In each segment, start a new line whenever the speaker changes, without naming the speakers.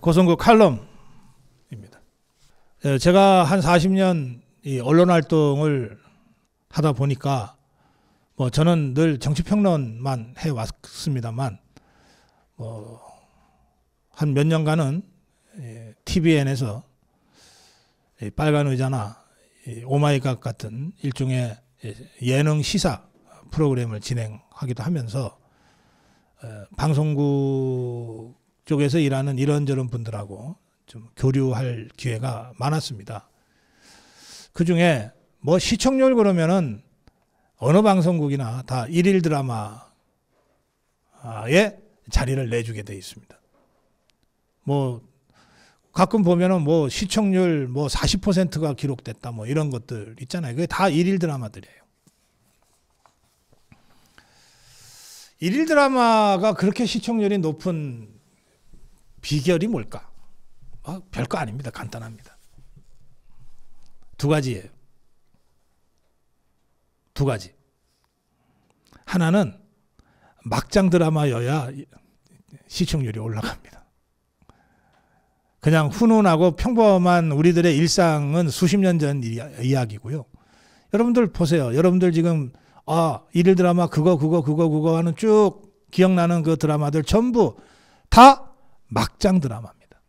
고성국 칼럼입니다. 제가 한 40년 이 언론 활동을 하다 보니까 뭐 저는 늘 정치평론만 해왔습니다만 한 몇 년간은 TVN에서 빨간 의자나 오마이갓 같은 일종의 예능 시사 프로그램을 진행하기도 하면서 방송국 쪽에서 일하는 이런저런 분들하고 좀 교류할 기회가 많았습니다. 그 중에 뭐 시청률 그러면은 어느 방송국이나 다 일일 드라마에 자리를 내주게 돼 있습니다. 뭐 가끔 보면은 뭐 시청률 뭐 40%가 기록됐다 뭐 이런 것들 있잖아요. 그게 다 일일 드라마들이에요. 일일 드라마가 그렇게 시청률이 높은 비결이 뭘까? 별거 아닙니다. 간단합니다. 두 가지예요. 두 가지. 하나는 막장 드라마여야 시청률이 올라갑니다. 그냥 훈훈하고 평범한 우리들의 일상은 수십 년 전 이야기고요. 여러분들 보세요. 여러분들 지금 일일 드라마 그거 하는 쭉 기억나는 그 드라마들 전부 다 막장 드라마입니다.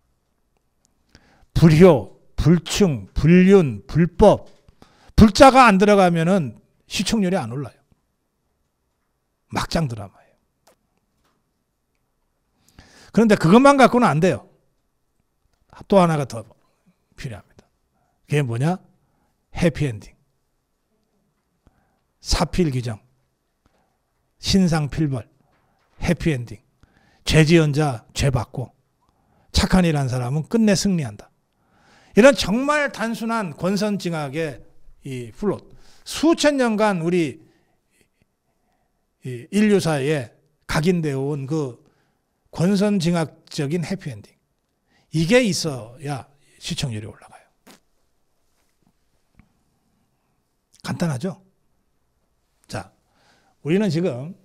불효, 불충, 불륜, 불법, 불자가 안 들어가면은 시청률이 안 올라요. 막장 드라마예요. 그런데 그것만 갖고는 안 돼요. 또 하나가 더 필요합니다. 그게 뭐냐? 해피엔딩. 사필규정, 신상필벌, 해피엔딩. 죄 지은 자 죄 받고 착한 일 한 사람은 끝내 승리한다. 이런 정말 단순한 권선징악의 이 플롯. 수천 년간 우리 인류사에 각인되어 온 그 권선징악적인 해피엔딩. 이게 있어야 시청률이 올라가요. 간단하죠? 자, 우리는 지금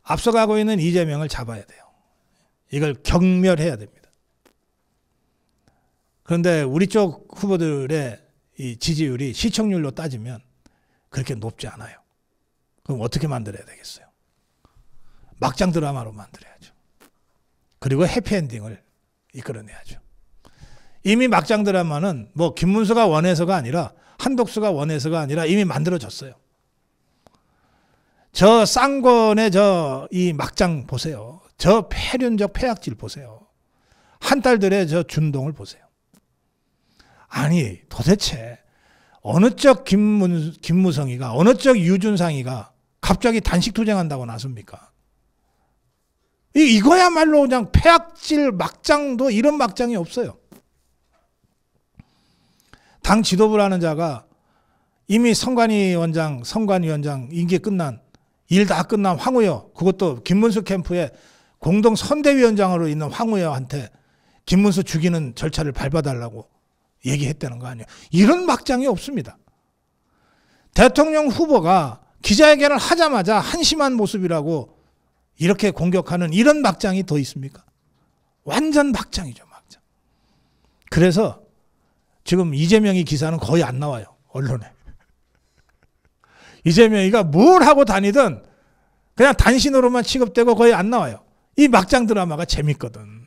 앞서가고 있는 이재명을 잡아야 돼요. 이걸 경멸해야 됩니다. 그런데 우리 쪽 후보들의 이 지지율이 시청률로 따지면 그렇게 높지 않아요. 그럼 어떻게 만들어야 되겠어요? 막장 드라마로 만들어야죠. 그리고 해피엔딩을 이끌어내야죠. 이미 막장 드라마는 뭐 김문수가 원해서가 아니라 한독수가 원해서가 아니라 이미 만들어졌어요. 저 쌍권의 이 막장 보세요. 저 폐륜적 폐악질 보세요. 한딸들의 저 준동을 보세요. 아니 도대체 어느 쪽 김무성이가 어느 쪽 유준상이가 갑자기 단식투쟁한다고 나섭니까? 이거야말로 그냥 폐악질 막장도 이런 막장이 없어요. 당 지도부라는 자가 이미 선관위원장 임기 끝난 일 다 끝난 황우여, 그것도 김문수 캠프에 공동 선대위원장으로 있는 황우여한테 김문수 죽이는 절차를 밟아달라고 얘기했다는 거 아니에요. 이런 막장이 없습니다. 대통령 후보가 기자회견을 하자마자 한심한 모습이라고 이렇게 공격하는 이런 막장이 더 있습니까? 완전 막장이죠, 막장. 그래서 지금 이재명이 기사는 거의 안 나와요, 언론에. 이재명이가 뭘 하고 다니든 그냥 단신으로만 취급되고 거의 안 나와요. 이 막장 드라마가 재밌거든.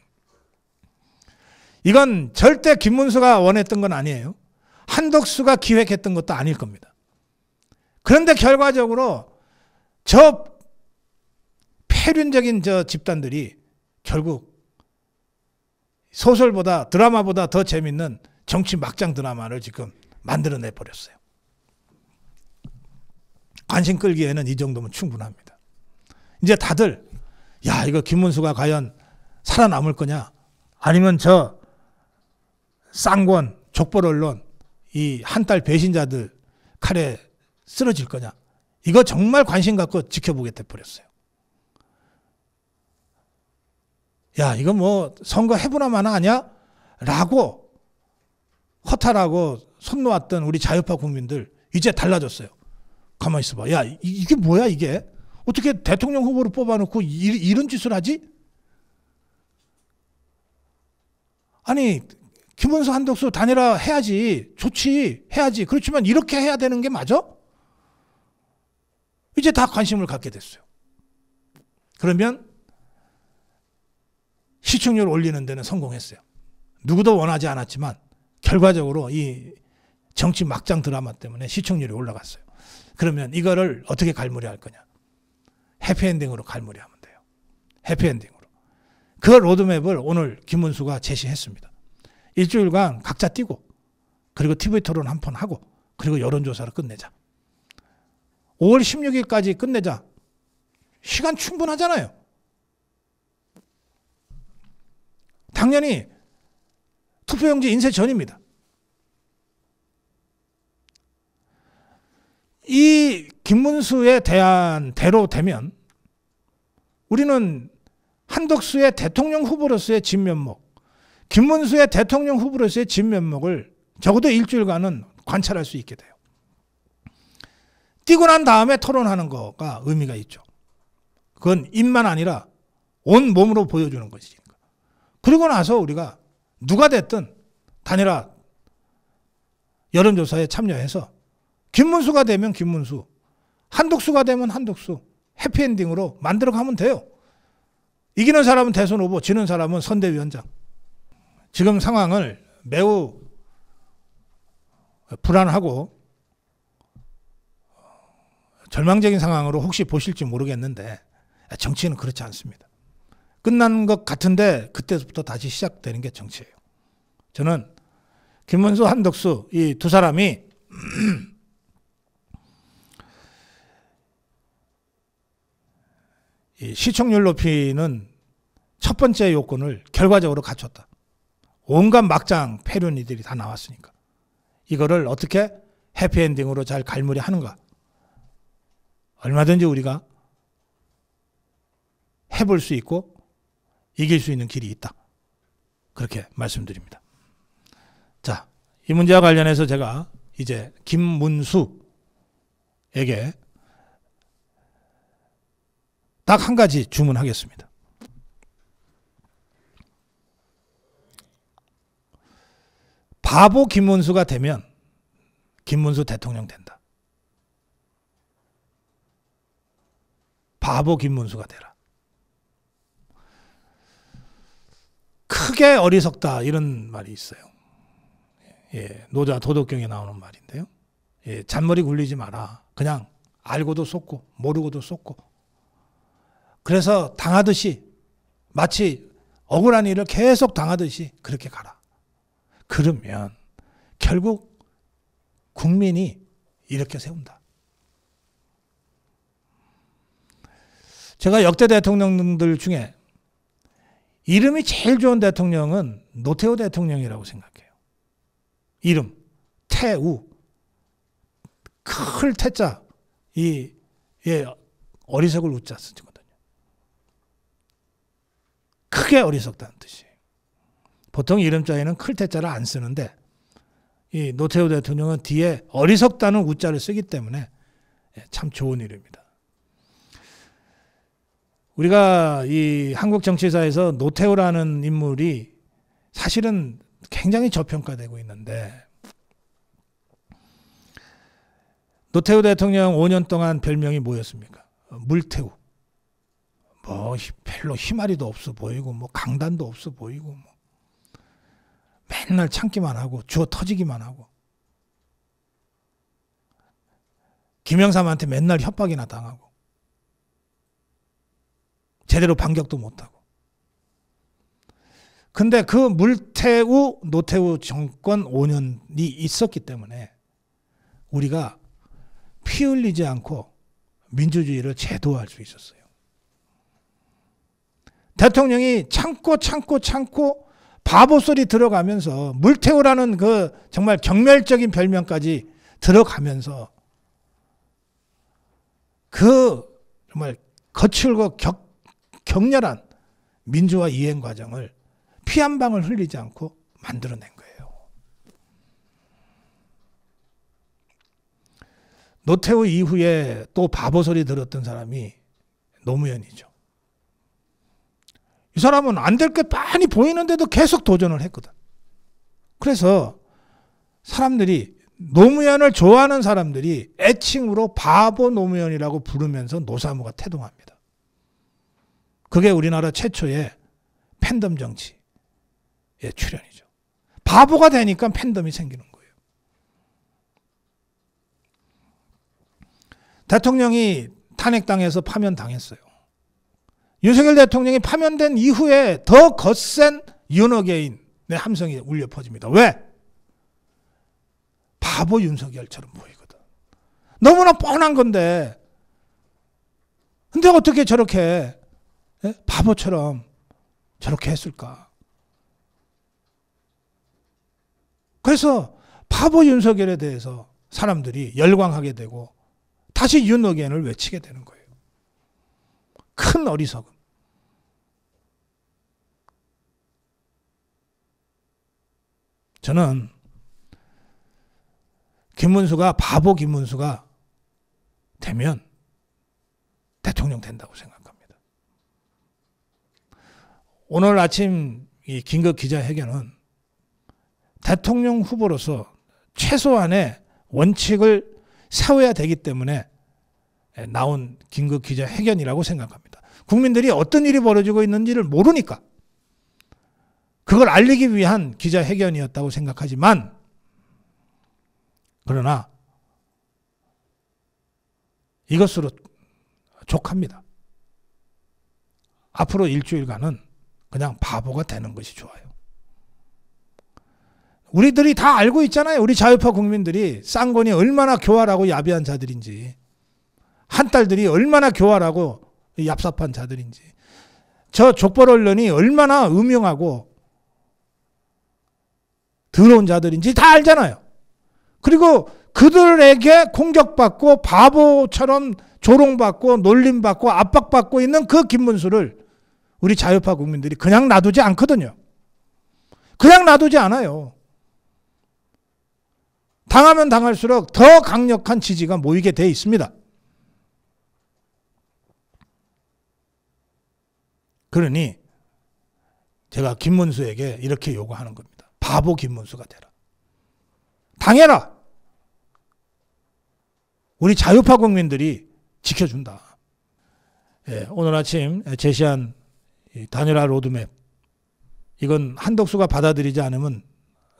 이건 절대 김문수가 원했던 건 아니에요. 한덕수가 기획했던 것도 아닐 겁니다. 그런데 결과적으로 저 폐륜적인 저 집단들이 결국 소설보다 드라마보다 더 재밌는 정치 막장 드라마를 지금 만들어내 버렸어요. 관심 끌기에는 이 정도면 충분합니다. 이제 다들 이거 김문수가 과연 살아남을 거냐, 아니면 저 쌍권 족벌 언론 이 한딸 배신자들 칼에 쓰러질 거냐, 이거 정말 관심 갖고 지켜보게 돼버렸어요. 이거 뭐 선거 해보나 마나 하냐? 라고 허탈하고 손 놓았던 우리 자유파 국민들 이제 달라졌어요. 가만히 있어봐. 이게 뭐야 이게? 어떻게 대통령 후보를 뽑아놓고 이런 짓을 하지? 아니 김문수 한덕수 단일화 해야지, 좋지, 해야지. 그렇지만 이렇게 해야 되는 게 맞아? 이제 다 관심을 갖게 됐어요. 그러면 시청률 올리는 데는 성공했어요. 누구도 원하지 않았지만 결과적으로 이 정치 막장 드라마 때문에 시청률이 올라갔어요. 그러면 이거를 어떻게 갈무리할 거냐? 해피엔딩으로 갈무리하면 돼요. 해피엔딩으로. 그 로드맵을 오늘 김문수가 제시했습니다. 일주일간 각자 뛰고, 그리고 TV 토론 한 번 하고, 그리고 여론조사를 끝내자. 5월 16일까지 끝내자. 시간 충분하잖아요. 당연히 투표용지 인쇄 전입니다. 이 김문수에 대한 대로 되면 우리는 한덕수의 대통령 후보로서의 진면목, 김문수의 대통령 후보로서의 진면목을 적어도 일주일간은 관찰할 수 있게 돼요. 뛰고 난 다음에 토론하는 거가 의미가 있죠. 그건 입만 아니라 온 몸으로 보여주는 것이니까. 그리고 나서 우리가 누가 됐든 단일화 여론조사에 참여해서 김문수가 되면 김문수, 한덕수가 되면 한덕수, 해피엔딩으로 만들어가면 돼요. 이기는 사람은 대선 후보, 지는 사람은 선대위원장. 지금 상황을 매우 불안하고 절망적인 상황으로 혹시 보실지 모르겠는데 정치는 그렇지 않습니다. 끝난 것 같은데 그때부터 다시 시작되는 게 정치예요. 저는 김문수, 한덕수 이 두 사람이 이 시청률 높이는 첫 번째 요건을 결과적으로 갖췄다. 온갖 막장 패륜이들이 다 나왔으니까. 이거를 어떻게 해피엔딩으로 잘 갈무리 하는가. 얼마든지 우리가 해볼 수 있고 이길 수 있는 길이 있다. 그렇게 말씀드립니다. 자, 이 문제와 관련해서 제가 이제 김문수에게 딱 한 가지 주문하겠습니다. 바보 김문수가 되면 김문수 대통령 된다. 바보 김문수가 되라. 크게 어리석다 이런 말이 있어요. 예, 노자 도덕경에 나오는 말인데요. 예, 잔머리 굴리지 마라. 그냥 알고도 속고 모르고도 속고. 그래서 당하듯이 마치 억울한 일을 계속 당하듯이 그렇게 가라. 그러면 결국 국민이 이렇게 세운다. 제가 역대 대통령들 중에 이름이 제일 좋은 대통령은 노태우 대통령이라고 생각해요. 이름 태우, 클 태자, 이 어리석을 우자 쓰거든요. 크게 어리석다는 뜻이에요. 보통 이름자에는 클 태자를 안 쓰는데 이 노태우 대통령은 뒤에 어리석다는 우자를 쓰기 때문에 참 좋은 이름입니다. 우리가 이 한국 정치사에서 노태우라는 인물이 사실은 굉장히 저평가되고 있는데, 노태우 대통령 5년 동안 별명이 뭐였습니까? 물태우. 뭐 별로 희마리도 없어 보이고 뭐 강단도 없어 보이고 뭐 맨날 참기만 하고 주워 터지기만 하고 김영삼한테 맨날 협박이나 당하고 제대로 반격도 못하고. 근데 그 물태우, 노태우 정권 5년이 있었기 때문에 우리가 피 흘리지 않고 민주주의를 제도화할 수 있었어요. 대통령이 참고 바보 소리 들어가면서 물태우라는 그 정말 경멸적인 별명까지 들어가면서 그 정말 거칠고 격렬한 민주화 이행 과정을 피 한 방울 흘리지 않고 만들어낸 거예요. 노태우 이후에 또 바보 소리 들었던 사람이 노무현이죠. 이 사람은 안 될 게 많이 보이는데도 계속 도전을 했거든. 그래서 사람들이 노무현을 좋아하는 사람들이 애칭으로 바보 노무현이라고 부르면서 노사모가 태동합니다. 그게 우리나라 최초의 팬덤 정치의 출현이죠. 바보가 되니까 팬덤이 생기는 거예요. 대통령이 탄핵당해서 파면당했어요. 윤석열 대통령이 파면된 이후에 더 거센 윤어게인의 함성이 울려 퍼집니다. 왜? 바보 윤석열처럼 보이거든. 너무나 뻔한 건데. 근데 어떻게 저렇게 바보처럼 저렇게 했을까? 그래서 바보 윤석열에 대해서 사람들이 열광하게 되고 다시 윤어게인을 외치게 되는 거예요. 큰 어리석음. 저는 김문수가 바보 김문수가 되면 대통령 된다고 생각합니다. 오늘 아침 이 긴급 기자회견은 대통령 후보로서 최소한의 원칙을 세워야 되기 때문에 나온 긴급 기자회견이라고 생각합니다. 국민들이 어떤 일이 벌어지고 있는지를 모르니까 그걸 알리기 위한 기자회견이었다고 생각하지만, 그러나 이것으로 족합니다. 앞으로 일주일간은 그냥 바보가 되는 것이 좋아요. 우리들이 다 알고 있잖아요. 우리 자유파 국민들이 쌍권이 얼마나 교활하고 야비한 자들인지, 한딸들이 얼마나 교활하고 얍삽한 자들인지, 저 족벌 언론이 얼마나 음흉하고 더러운 자들인지 다 알잖아요. 그리고 그들에게 공격받고 바보처럼 조롱받고 놀림받고 압박받고 있는 그 김문수를 우리 자유파 국민들이 그냥 놔두지 않거든요. 그냥 놔두지 않아요. 당하면 당할수록 더 강력한 지지가 모이게 돼 있습니다. 그러니 제가 김문수에게 이렇게 요구하는 겁니다. 바보 김문수가 되라. 당해라. 우리 자유파 국민들이 지켜준다. 오늘 아침 제시한 단일화 로드맵, 이건 한덕수가 받아들이지 않으면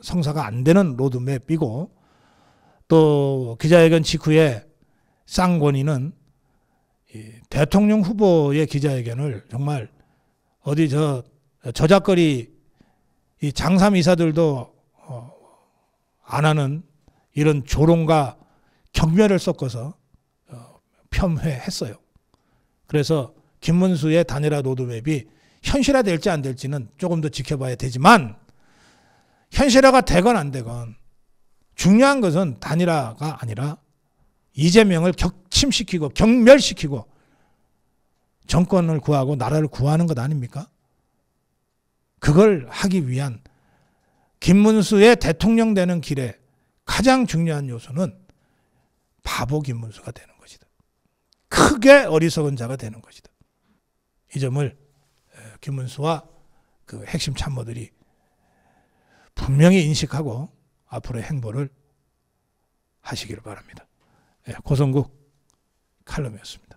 성사가 안 되는 로드맵이고, 또 기자회견 직후에 쌍권이는 대통령 후보의 기자회견을 정말 어디 저작거리 이 장삼 이사들도 안 하는 이런 조롱과 경멸을 섞어서 폄훼했어요. 그래서 김문수의 단일화 로드맵이 현실화될지 안 될지는 조금 더 지켜봐야 되지만, 현실화가 되건 안 되건 중요한 것은 단일화가 아니라 이재명을 격침시키고 경멸시키고 정권을 구하고 나라를 구하는 것 아닙니까? 그걸 하기 위한 김문수의 대통령 되는 길에 가장 중요한 요소는 바보 김문수가 되는 것이다. 크게 어리석은 자가 되는 것이다. 이 점을 김문수와 그 핵심 참모들이 분명히 인식하고 앞으로의 행보를 하시기를 바랍니다. 고성국 칼럼이었습니다.